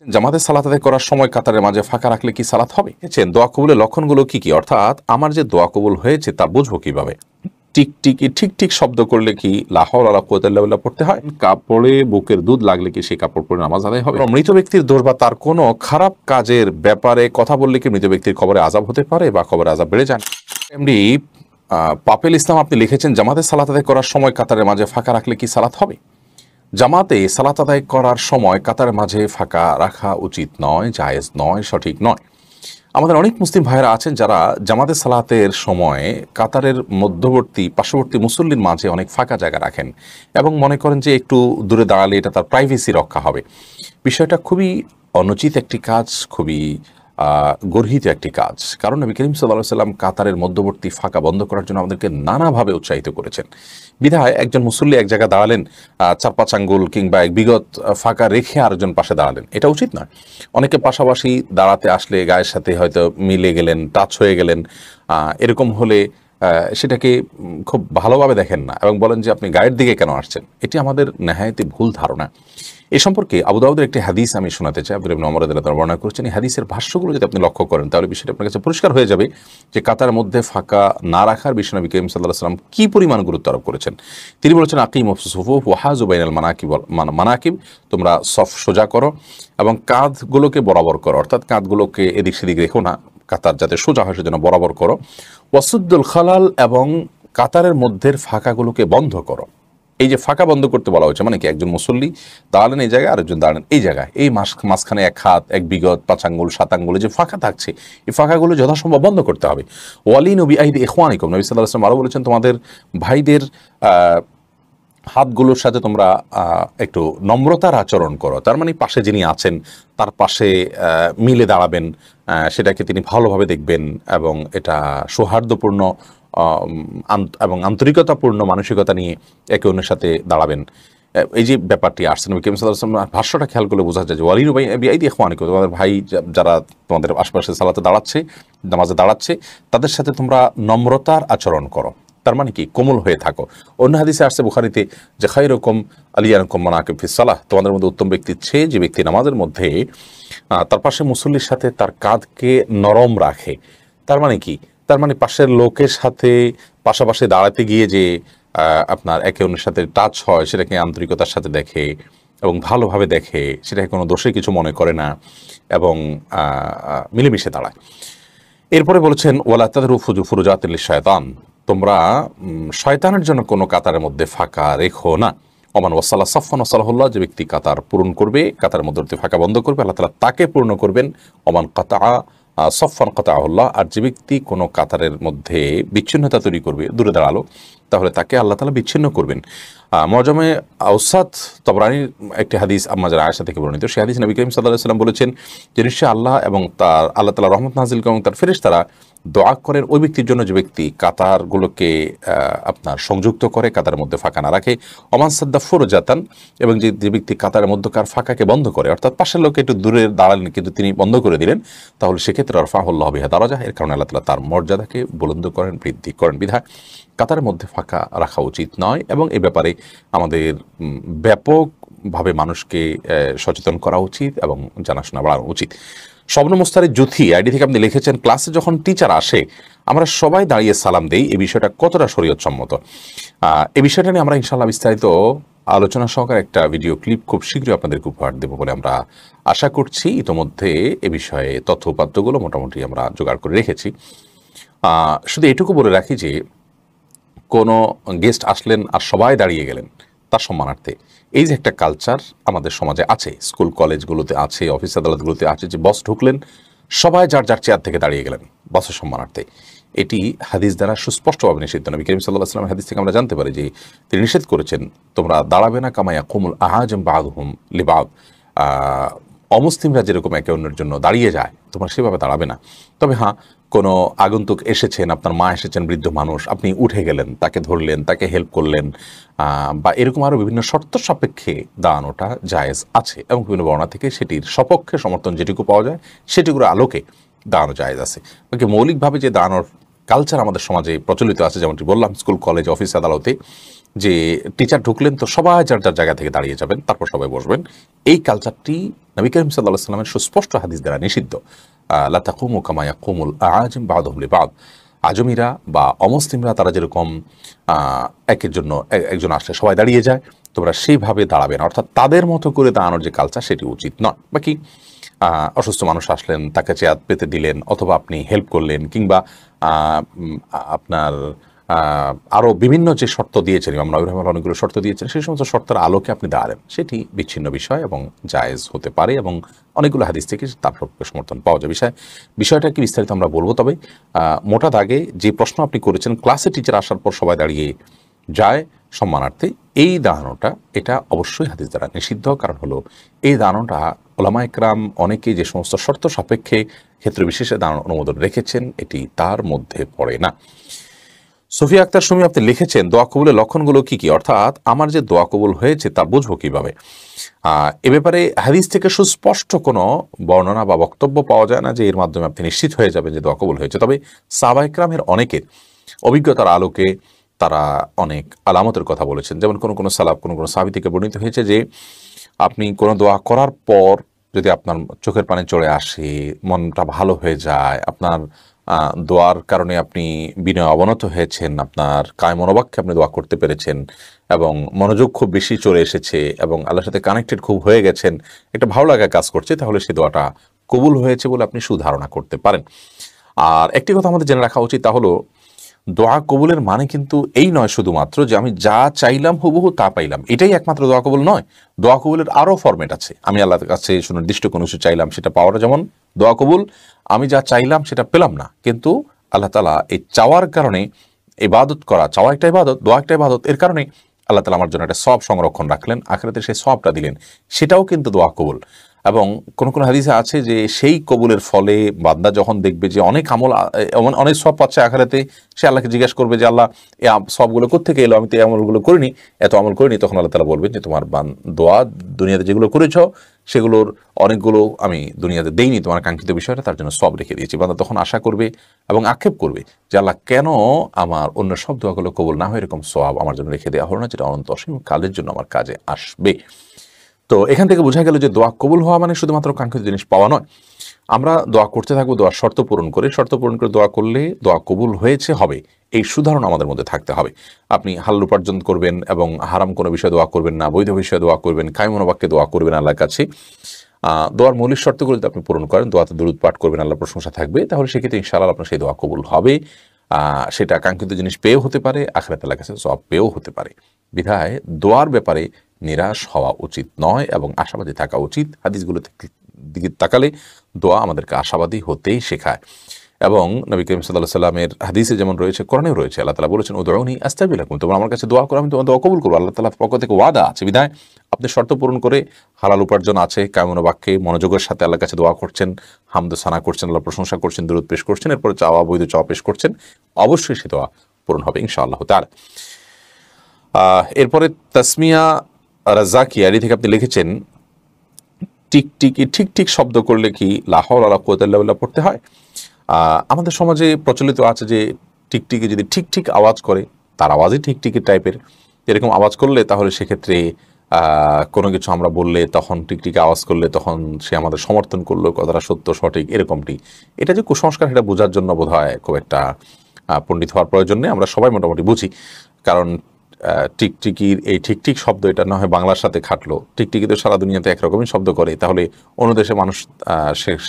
জামাতে সালাত আদায় করার সময় কাতারের মাঝে ফাঁকা রাখলে কি সালাত হবে? দেখেছেন দোয়া কবুলের লক্ষণগুলো কি কি? অর্থাৎ আমার যে দোয়া কবুল হয়েছে তা বুঝবো কিভাবে? টিকটিকি ঠিক ঠিক শব্দ করলে কি লা হাওলা ওয়ালা কুওয়াতা ইল্লা বিল্লাহ পড়তে হয়? কাপড়ে বুকের দুধ লাগলে কি সেই কাপড় পরে নামাজ আদায় হবে? মৃত ব্যক্তির দোষ বা তার কোনো খারাপ কাজের ব্যাপারে কথা বললে কি মৃত ব্যক্তির কবরে আযাব হতে পারে বা কবরে আযাব বেড়ে যায়? এমডি পাপেল ইসলাম আপনি লিখেছেন জামাতে সালাত আদায় করার সময় কাতারের মাঝে ফাঁকা রাখলে কি সালাত হবে? জামাতে সালাত আদায় করার সময় কাতারের মাঝে ফাঁকা রাখা উচিত নয়, জায়েজ নয়, সঠিক নয়। আমাদের অনেক মুসলিম ভাইয়েরা আছেন যারা জামাতে সালাতের সময় কাতারের পার্শ্ববর্তী মুসল্লির মাঝে অনেক ফাঁকা জায়গা রাখেন এবং মনে করেন যে একটু দূরে দাঁড়ালে এটা তার প্রাইভেসি রক্ষা হবে। বিষয়টা খুবই অনুচিত একটি কাজ, খুবই গর্হিত একটি কাজ। কারণ নবী করিম সাল্লাল্লাহু আলাইহি ওয়াসাল্লাম কাতারের মধ্যবর্তী ফাঁকা বন্ধ করার জন্য আমাদেরকে নানাভাবে উৎসাহিত করেছেন। বিধায় একজন মুসল্লি এক জায়গায় দাঁড়ালেন, ৪-৫ আঙ্গুল কিংবা এক বিগত ফাঁকা রেখে আরেকজন পাশে দাঁড়ালেন, এটা উচিত নয়। অনেকে পাশাপাশি দাঁড়াতে আসলে গায়ের সাথে হয়তো মিলে গেলেন, টাচ হয়ে গেলেন, এরকম হলে সেটাকে খুব ভালোভাবে দেখেন না এবং বলেন যে আপনি গায়ের দিকে কেন আসছেন। এটি আমাদের নেহায়েতি ভুল ধারণা। এ সম্পর্কে আবু দাউদের একটি হাদিস আমি শোনাতে চাই। আব্দুল্লাহ ইবনে ওমর রাদিয়াল্লাহু আনহু বর্ণনা করেছেন। এই হাদিসের ভাষ্যগুলো যদি আপনি লক্ষ্য করেন তাহলে বিষয়টা আপনার কাছে পরিষ্কার হয়ে যাবে যে কাতার মধ্যে ফাঁকা না রাখার বিষয়ে নবী করিম সাল্লাল্লাহু আলাইহি ওয়াসাল্লাম কি পরিমাণ গুরুত্ব আরোপ করেছেন। তিনি বলেছেন আকিমুস সুফুফ ওয়া হাযু বাইনাল মানাকিব, তোমরা সফ সোজা করো এবং কাঁধগুলোকে বরাবর করো, অর্থাৎ কাঁধগুলোকে এদিক সেদিক রেখো না, কাতার যাতে সোজা হয় সেজন্য বরাবর করো। ওয়াসুদ্দুল খালাল, এবং কাতারের মধ্যের ফাঁকাগুলোকে বন্ধ করো। এই যে ফাঁকা বন্ধ করতে বলা হয়েছে মানে কি, একজন মুসল্লি দাঁড়ালেন এই জায়গায়, আরেকজন দাঁড়ালেন এই জায়গায়, এই মাঝখানে এক হাত, এক বিগত ৫ আঙ্গুল ৭ আঙ্গুলে যে ফাঁকা থাকছে এই ফাঁকাগুলো যথাসম্ভব বন্ধ করতে হবে। ওয়ালিনু বিআইদি ইখওয়ানিকুম, নবী সাল্লাল্লাহু আলাইহি ওয়াসাল্লাম আরও বলেছেন তোমাদের ভাইদের হাতগুলোর সাথে তোমরা একটু নম্রতার আচরণ করো। তার মানে পাশে যিনি আছেন তার পাশে মিলে দাঁড়াবেন, সেটাকে তিনি ভালোভাবে দেখবেন এবং এটা সৌহার্দ্যপূর্ণ এবং আন্তরিকতাপূর্ণ মানসিকতা নিয়ে একে অন্যের সাথে দাঁড়াবেন। এই যে ব্যাপারটি আসছে নবী করিম সাল্লাল্লাহু আলাইহি ওয়াসাল্লাম ভাষ্যটা খেয়াল করলে বোঝা যায় যে ওয়ালিনু বিআইদি ইখওয়ানিকুম, তোমাদের ভাই যারা তোমাদের আশপাশে সালাতে দাঁড়াচ্ছে, নামাজে দাঁড়াচ্ছে, তাদের সাথে তোমরা নম্রতার আচরণ করো। তার মানে কি, কোমল হয়ে থাকো। অন্য হাদিসে আসছে বুখারীতে যে খায়রুকুম আলিয়ানুকুম মানাকিব ফিস সালাহ, তোমাদের মধ্যে উত্তম ব্যক্তি সে যে ব্যক্তি নামাজের মধ্যে তার পাশে মুসল্লির সাথে তার কাঁধকে নরম রাখে। তার মানে কি, তার মানে পাশের লোকের সাথে পাশাপাশি দাঁড়াতে গিয়ে যে আপনার একে অন্যের সাথে টাচ হয় সেটাকে আন্তরিকতার সাথে দেখে এবং ভালোভাবে দেখে, সেটাকে কোনো দোষে কিছু মনে করে না এবং মিলেমিশে দাঁড়ায়। এরপরে বলেছেন ওয়ালা তাদরু ফুরুজাতিল লিশ-শায়তান, তোমরা শয়তানের জন্য কোনো কাতারের মধ্যে ফাঁকা রেখো না। ওমান ওয়াসাল্লা সাফফান ওয়াসাল্লাহুল্লাহ, যে ব্যক্তি কাতার পূরণ করবে, কাতারের মধ্যে ফাঁকা বন্ধ করবে, আল্লাহ তাআলা তাকে পূর্ণ করবেন। ওমান কাতা সফফান কাতাহুল্লাহ, আর যে ব্যক্তি কোনো কাতারের মধ্যে বিচ্ছিন্নতা তৈরি করবে, দূরে দাঁড়ালো, তাহলে তাকে আল্লাহ তাআলা বিচ্ছিন্ন করবেন। মুআজামে আওসাত তবরানির একটি হাদিস আম্মা জারা আয়েশা থেকে বর্ণিত, সেই হাদিস নবী করিম সাল্লাল্লাহু আলাইহি ওয়াসাল্লাম বলেছেন যে নিশ্চয় আল্লাহ এবং আল্লাহ তাআলা রহমত নাযিল করেন এবং তার ফেরেশতারা দোয়া করেন ওই ব্যক্তির জন্য যে ব্যক্তি কাতারগুলোকে আপনার সংযুক্ত করে, কাতারের মধ্যে ফাঁকা না রাখে। ওমান সাদ্দা ফুরজাতান, এবং যে ব্যক্তি কাতারের মধ্যকার ফাঁকাকে বন্ধ করে, অর্থাৎ পাশের লোকে একটু দূরে দাঁড়ালেন কিন্তু তিনি বন্ধ করে দিলেন, তাহলে সেক্ষেত্রে রফাহুল্লাহ বিহা দারাজা, এর কারণে আল্লাহ তাআলা তার মর্যাদাকে বুলন্দ করেন, বৃদ্ধি করেন। বিধায় কাতারের মধ্যে ফাঁকা রাখা উচিত নয় এবং এ ব্যাপারে আমাদের ব্যাপকভাবে মানুষকে সচেতন করা উচিত এবং জানাশোনা বাড়ানো উচিত। স্বপ্ন মুস্তারিদ জুথি আইডি থেকে আপনি লিখেছেন, ক্লাসে যখন টিচার আসে আমরা সবাই দাঁড়িয়ে সালাম দেই, এই বিষয়টা কতটা শরীয়ত সম্মত? এই বিষয়টা নিয়ে আমরা ইনশাআল্লাহ বিস্তারিত আলোচনা সহকারে একটা ভিডিও ক্লিপ খুব শীঘ্রই আপনাদেরকে উপহার দেব বলে আমরা আশা করছি। ইতোমধ্যে এ বিষয়ে তথ্য উপাত্তগুলো মোটামুটি আমরা জোগাড় করে রেখেছি। শুধু এটুকু বলে রাখি যে কোনো গেস্ট আসলেন আর সবাই দাঁড়িয়ে গেলেন তার সম্মানার্থে, এই যে একটা কালচার আমাদের সমাজে আছে, স্কুল কলেজগুলোতে আছে, অফিস আদালতগুলোতে আছে, যে বস ঢুকলেন সবাই যার যার চেয়ার থেকে দাঁড়িয়ে গেলেন বসের সম্মানার্থে, এটি হাদিস দ্বারা সুস্পষ্টভাবে নিষিদ্ধ। নবী করিম সাল্লাল্লাহু আলাইহি ওয়াসাল্লাম হাদিস থেকে আমরা জানতে পারি যে তিনি নিষেধ করেছেন তোমরা দাঁড়াবে না কামা ইয়াকুমুল আহাজাম বা'দুহুম লিবা'দ, অমুসলিমরা যেরকম একে অন্যের জন্য দাঁড়িয়ে যায় তোমরা সেভাবে দাঁড়াবে না। তবে হ্যাঁ, কোনো আগন্তুক এসেছেন, আপনার মা এসেছেন, বৃদ্ধ মানুষ, আপনি উঠে গেলেন, তাকে ধরলেন, তাকে হেল্প করলেন, বা এরকম আরও বিভিন্ন শর্ত সাপেক্ষে দাঁড়ানোটা জায়েজ আছে এবং বিভিন্ন বর্ণনা থেকে সেটির সপক্ষে সমর্থন যেটুকু পাওয়া যায় সেটিগুলোর আলোকে দাঁড়ানো জায়েজ আছে। বাকি মৌলিকভাবে যে দাঁড়ানোর কালচার আমাদের সমাজে প্রচলিত আছে, যেমনটি বললাম স্কুল কলেজ অফিস আদালতে, যে টিচার ঢুকলেন তো সবাই যার যার জায়গা থেকে দাঁড়িয়ে যাবেন, তারপর সবাই বসবেন। এই কালচারটি নবী করিম সাল্লাল্লাহু আলাইহি ওয়াসাল্লামের সুস্পষ্ট হাদিস দ্বারা নিষিদ্ধ। লা তাকুমু কামা ইয়াকুমুল আআজিম বা'দুহুম লিবা'দ, আজমিরা বা অমুসলিমরা তারা যেরকম একের জন্য একজন আসলে সবাই দাঁড়িয়ে যায়, তোমরা সেইভাবে দাঁড়াবে না, অর্থাৎ তাদের মতো করে দাঁড়ানোর যে কালচার সেটি উচিত নয়। বাকি অসুস্থ মানুষ আসলেন, তাকে চেয়ার পেতে দিলেন, অথবা আপনি হেল্প করলেন, কিংবা আপনার আরও বিভিন্ন যে শর্ত দিয়েছেন, ইমাম নবী রাহিমাহুল্লাহ অনেকগুলো শর্ত দিয়েছেন, সেই সমস্ত শর্তের আলোকে আপনি দাঁড়ালেন, সেটি বিচ্ছিন্ন বিষয় এবং জায়েজ হতে পারে, এবং অনেকগুলো হাদিস থেকে তার পক্ষে সমর্থন পাওয়া যায়। বিষয়টা কি বিস্তারিত আমরা বলবো, তবে মোটা দাগে যে প্রশ্ন আপনি করেছেন, ক্লাসে টিচার আসার পর সবাই দাঁড়িয়ে যায় সম্মানার্থে, এই দাঁড়ানোটা এটা অবশ্যই হাদিস দ্বারা নিষিদ্ধ। কারণ হলো এই দাঁড়ানোটা ওলামা ইকরাম অনেকেই যে সমস্ত শর্ত সাপেক্ষে ক্ষেত্র বিশেষে দাঁড়ানোর অনুমোদন রেখেছেন, এটি তার মধ্যে পড়ে না। সুফিয়া আক্তার সুমি আপনি লিখেছেন, দোয়া কবুলের লক্ষণগুলো কি কি, অর্থাৎ আমার যে দোয়া কবুল হয়েছে তা বুঝবো কিভাবে? এ ব্যাপারে হাদিস থেকে সুস্পষ্ট কোনো বর্ণনা বা বক্তব্য পাওয়া যায় না যে এর মাধ্যমে আপনি নিশ্চিত হয়ে যাবেন যে দোয়া কবুল হয়েছে। তবে সাহাবায়ে কেরামের অনেকের অভিজ্ঞতার আলোকে তারা অনেক আলামতের কথা বলেছেন। যেমন কোনো সালাফ, কোনো সাহাবী থেকে বর্ণিত হয়েছে যে আপনি কোনো দোয়া করার পর যদি আপনার চোখের পানি চলে আসে, মনটা ভালো হয়ে যায়, আপনার দোয়ার কারণে আপনি বিনয় অবনত হয়েছেন, আপনার কায় মনোবাক্যে আপনি দোয়া করতে পেরেছেন, এবং মনোযোগ খুব বেশি চলে এসেছে, এবং আল্লাহর সাথে কানেক্টেড খুব হয়ে গেছেন, একটা ভালো লাগা কাজ করছে, তাহলে সেই দোয়াটা কবুল হয়েছে বলে আপনি সুধারণা করতে পারেন। আর একটি কথা আমাদের জেনে রাখা উচিত, তা হলো দোয়া কবুলের মানে কিন্তু এই নয় শুধুমাত্র যে আমি যা চাইলাম হুবহু তা পাইলাম, এটাই একমাত্র দোয়া কবুল নয়। দোয়া কবুলের আরও ফরম্যাট আছে। আমি আল্লাহর কাছে সুনির্দিষ্ট কোনো কিছু চাইলাম, সেটা পাওয়াটা যেমন দোয়া কবুল, আমি যা চাইলাম সেটা পেলাম না, কিন্তু আল্লাহ তাআলা এই চাওয়ার কারণে ইবাদত করা, চাওয়া একটা ইবাদত, দোয়া একটা ইবাদত, এর কারণে আল্লাহ তাআলা আমার জন্য একটা সওয়াব সংরক্ষণ রাখলেন, আখিরাতে সেই সওয়াবটা দিলেন, সেটাও কিন্তু দোয়া কবুল। এবং কোন হাদিসে আছে যে সেই কবুলের ফলে বান্দা যখন দেখবে যে অনেক আমল, অনেক সওয়াব পাচ্ছে আখিরাতে, সে আল্লাহকে জিজ্ঞেস করবে যে আল্লাহ এই সওয়াবগুলো কোত্থেকে এলো, আমি তো এই আমলগুলো করিনি, এত আমল করিনি। তখন আল্লাহ তাআলা বলবেন যে তোমার দোয়া দুনিয়াতে যেগুলো করেছ সেগুলোর অনেকগুলো আমি দুনিয়াতে দেইনি, তোমার কাঙ্ক্ষিত বিষয়টা, তার জন্য সওয়াব রেখে দিয়েছি। বান্দা তখন আশা করবে এবং আক্ষেপ করবে যে আল্লাহ কেন আমার অন্য সব দোয়াগুলো কবুল না হয় এরকম সওয়াব আমার জন্য রেখে দেওয়া হলো না, যেটা অনন্ত অসীম কালের জন্য আমার কাজে আসবে। তো এখান থেকে বোঝা গেল যে দোয়া কবুল হওয়া মানে শুধুমাত্র কাঙ্ক্ষিত জিনিস পাওয়া নয়। আমরা দোয়া করতে থাকবো, দোয়ার শর্ত পূরণ করে দোয়া করলে দোয়া কবুল হয়েছে হবে, এই সুধারণা আমাদের মধ্যে থাকতে হবে। আপনি হালাল উপার্জন করবেন এবং হারাম কোনো বিষয়ে দোয়া করবেন না, বৈধ বিষয়ে দোয়া করবেন, কায় মনোবাক্যে দোয়া করবেন আল্লাহর কাছে। দোয়ার মৌলিক শর্তগুলো যদি আপনি পূরণ করেন, দোয়াতে দরুদ পাঠ করবেন, আল্লাহর প্রশংসা থাকবে, তাহলে সেক্ষেত্রে ইনশাআল্লাহ আপনার সেই দোয়া কবুল হবে। সেটা কাঙ্ক্ষিত জিনিস পেয়েও হতে পারে, আখিরাতে আল্লাহর কাছে সওয়াব পেয়েও হতে পারে। বিধায় দোয়ার ব্যাপারে নিরাশ হওয়া উচিত নয় এবং আশাবাদী থাকা উচিত। হাদিসগুলো দিকে তাকালে দোয়া আমাদেরকে আশাবাদী হতেই শেখায়। এবং নবী করিম সাল্লাল্লাহু আলাইহি ওয়াসাল্লামের হাদিসে যেমন রয়েছে, কোরআনেও রয়েছে, আল্লাহ তাআলা বলেছেন উদউনি আস্তাজিব লাকুম, তোমরা আমার কাছে দোয়া করো, আমি তোমার দোয়া কবুল করব। আল্লাহ তাআলার পক্ষ থেকে ওয়াদা আছে। বিধায় আপনি শর্ত পূরণ করে হালাল উপার্জন আছে, কায়মন বাক্যে মনোযোগের সাথে আল্লাহর কাছে দোয়া করছেন, হামদ সানা করছেন, আল্লাহর প্রশংসা করছেন, দরুদ পেশ করছেন, এরপর চাওয়া বৈধ চাওয়া পেশ করছেন, অবশ্যই সে দোয়া পূরণ হবে ইনশাআল্লাহ তাআলা। এরপরে তাসমিয়া রাজ্জাকি আলী থেকে আপনি লিখেছেন, টিকটিকি ঠিক ঠিক শব্দ করলে কি লা হাওলা ওয়ালা কুওয়াতা ইল্লা বিল্লাহ পড়তে হয়? আমাদের সমাজে প্রচলিত আছে যে টিকটিকি যদি ঠিক ঠিক আওয়াজ করে, তার আওয়াজই টিকটিকি টাইপের, এরকম আওয়াজ করলে তাহলে সেক্ষেত্রে কোনো কিছু আমরা বললে, তখন টিকটিকি আওয়াজ করলে তখন সে আমাদের সমর্থন করলো, কথাটা সত্য সঠিক এরকমটি। এটা যে কুসংস্কার, সেটা বোঝার জন্য বোধ হয় খুব একটা পণ্ডিত হওয়ার প্রয়োজন নেই, আমরা সবাই মোটামুটি বুঝি। কারণ টিকটিকির এই ঠিক ঠিক শব্দ, এটা না হয় বাংলার সাথে খাটলো, টিকটিকি তো সারা দুনিয়াতে একরকমই শব্দ করে, তাহলে অন্য দেশে মানুষ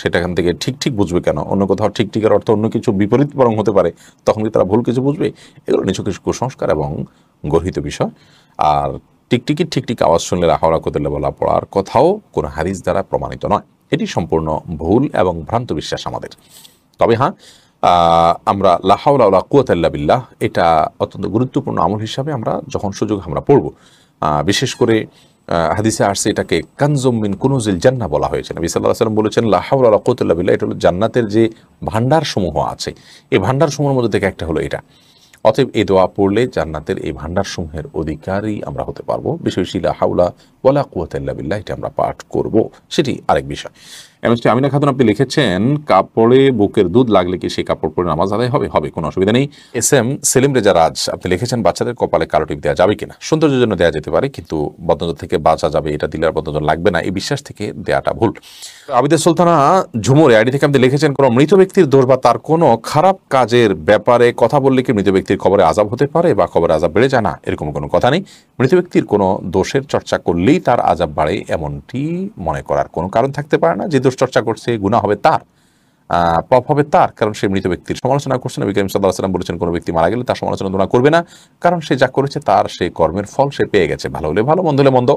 সেটাখান থেকে ঠিক ঠিক বুঝবে কেন? অন্য কোথাও ঠিকঠিকের অর্থ অন্য কিছু বিপরীত বরং হতে পারে, তখন কি তারা ভুল কিছু বুঝবে? এগুলো নিছক কিছু কুসংস্কার এবং গর্হিত বিষয়। আর টিকটিকির ঠিক ঠিক আওয়াজ শুনলে লা হাওলা কুওয়াতা ইল্লা বিল্লাহ পড়ার কথাও কোনো হাদিস দ্বারা প্রমাণিত নয়। এটি সম্পূর্ণ ভুল এবং ভ্রান্ত বিশ্বাস আমাদের। তবে হ্যাঁ, আমরা লা হাওলা ওয়ালা কুওয়াতা ইল্লা বিল্লাহ এটা অত্যন্ত গুরুত্বপূর্ণ আমল হিসাবে আমরা যখন সুযোগ আমরা পড়ব। বিশেষ করে হাদিসে আসছে এটাকে কানজুম মিন কুনুজিল জান্নাহ বলা হয়েছে। নবী সাল্লাল্লাহু আলাইহি ওয়াসাল্লাম বলেছেন লা হাওলা ওয়ালা কুওয়াতা ইল্লা বিল্লাহ, এটা হলো জান্নাতের যে ভান্ডারসমূহ আছে, এই ভান্ডারসমূহের মধ্যে থেকে একটা হলো এটা। অতএব এই দোয়া পড়লে জান্নাতের এই ভান্ডারসমূহের অধিকারী আমরা হতে পারবো। বেশি বেশি লা হাওলা ওয়ালা কুওয়াতা ইল্লা বিল্লাহ এটা আমরা পাঠ করব, সেটি আরেক বিষয়। এমএসটি আমিনা খাতুন আপনি লিখেছেন, কাপড়ে বুকের দুধ লাগলে কি সেই কাপড় পরে নামাজ আদায় হবে? হবে, কোনো অসুবিধা নেই। এস এম সেলিম রেজা রাজ আপনি লিখেছেন, বাচ্চাদের কপালে কালো টিপ দেওয়া যাবে কিনা? সৌন্দর্যের জন্য দেওয়া যেতে পারে, কিন্তু বদনজর থেকে বাঁচা যাবে, এটা দিলে আর বদনজর লাগবে না, এই বিশ্বাস থেকে দেওয়াটা ভুল। আবিদের সুলতানা ঝুমুর আইডি থেকে আপনি লিখেছেন, কোনো মৃত ব্যক্তির দোষ বা তার কোনো খারাপ কাজের ব্যাপারে কথা বললে কি মৃত ব্যক্তির খবরে আযাব হতে পারে বা খবরে আযাব বেড়ে যায়? না, এরকম কোনো কথা নেই। মৃত ব্যক্তির কোনো দোষের চর্চা করলেই তার আযাব বাড়ে এমনটি মনে করার কোনো কারণ থাকতে পারে না। যে দোষ চর্চা করছে গুনাহ হবে তার, পাপ হবে তার, কারণ সে মৃত ব্যক্তির সমালোচনা করছে। নবী করিম সাল্লাল্লাহু আলাইহি ওয়াসাল্লাম বলেছেন, কোনো ব্যক্তি মারা গেলে তার সমালোচনা তোমরা করবে না, কারণ সে যা করেছে তার সেই কর্মের ফল সে পেয়ে গেছে, ভালো হলে ভালো, মন্দ হলে মন্দ,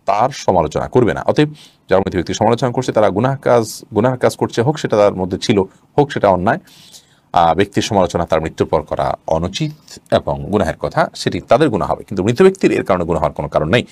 তার সমালোচনা করবে না। অতএব যারা মৃত ব্যক্তির সমালোচনা করছে তারা গুনাহ কাজ করছে, হোক সেটা তার মধ্যে ছিল, হোক সেটা অন্যায়। ব্যক্তির সমালোচনা তার মৃত্যুর পর করা অনুচিত এবং গুনাহের কথা, সেটি তাদের গুনাহ হবে, কিন্তু মৃত ব্যক্তির এর কারণে গুনাহ হওয়ার কোনো কারণ নেই।